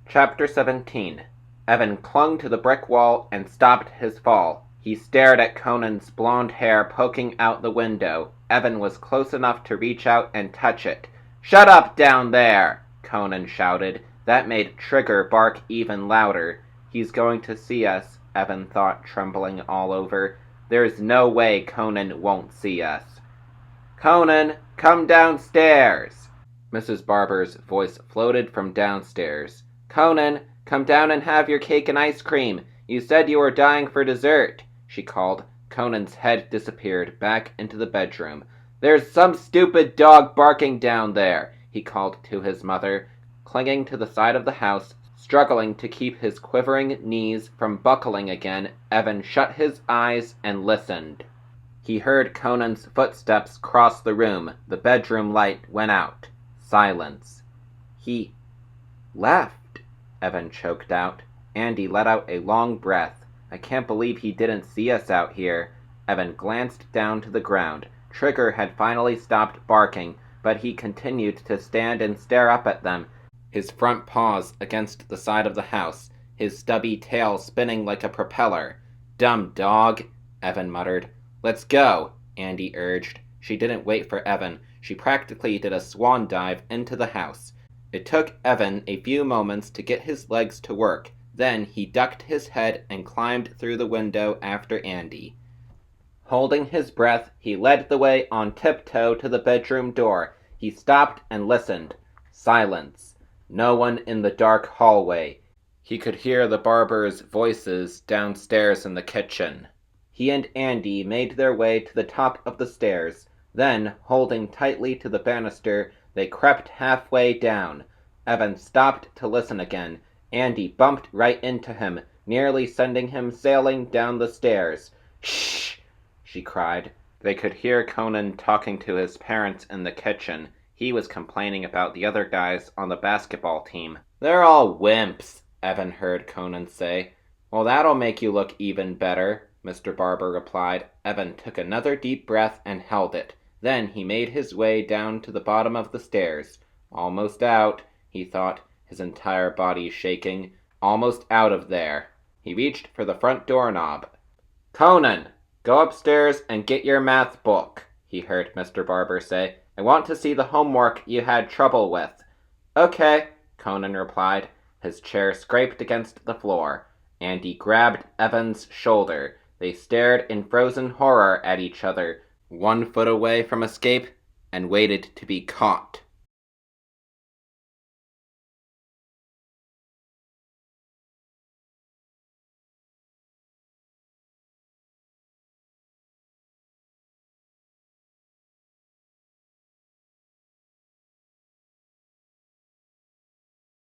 Chapter 17. Evan clung to the brick wall and stopped his fall. He stared at Conan's blonde hair poking out the window. Evan was close enough to reach out and touch it. "Shut up down there!" Conan shouted. That made Trigger bark even louder. "He's going to see us," Evan thought, trembling all over. "There's no way Conan won't see us." "Conan, come downstairs!" Mrs. Barber's voice floated from downstairs. "Conan, come down and have your cake and ice cream. You said you were dying for dessert," she called. Conan's head disappeared back into the bedroom. "There's some stupid dog barking down there," he called to his mother. Clinging to the side of the house, struggling to keep his quivering knees from buckling again, Evan shut his eyes and listened. He heard Conan's footsteps cross the room. The bedroom light went out. Silence. "He left," Evan choked out. Andy let out a long breath. "I can't believe he didn't see us out here." Evan glanced down to the ground. Trigger had finally stopped barking, but he continued to stand and stare up at them, his front paws against the side of the house, his stubby tail spinning like a propeller. "Dumb dog," Evan muttered. "Let's go," Andy urged. She didn't wait for Evan. She practically did a swan dive into the house. It took Evan a few moments to get his legs to work. Then he ducked his head and climbed through the window after Andy. Holding his breath, he led the way on tiptoe to the bedroom door. He stopped and listened. Silence. No one in the dark hallway. He could hear the Barbers' voices downstairs in the kitchen. He and Andy made their way to the top of the stairs. Then, holding tightly to the banister, they crept halfway down. Evan stopped to listen again. Andy bumped right into him, nearly sending him sailing down the stairs. "Shh!" she cried. They could hear Conan talking to his parents in the kitchen. He was complaining about the other guys on the basketball team. "They're all wimps," Evan heard Conan say. "Well, that'll make you look even better," Mr. Barber replied. Evan took another deep breath and held it. Then he made his way down to the bottom of the stairs. "Almost out," he thought, his entire body shaking. "Almost out of there." He reached for the front doorknob. "Conan, go upstairs and get your math book," he heard Mr. Barber say. "I want to see the homework you had trouble with." "Okay," Conan replied. His chair scraped against the floor. Andy grabbed Evan's shoulder. They stared in frozen horror at each other, 1 foot away from escape, and waited to be caught.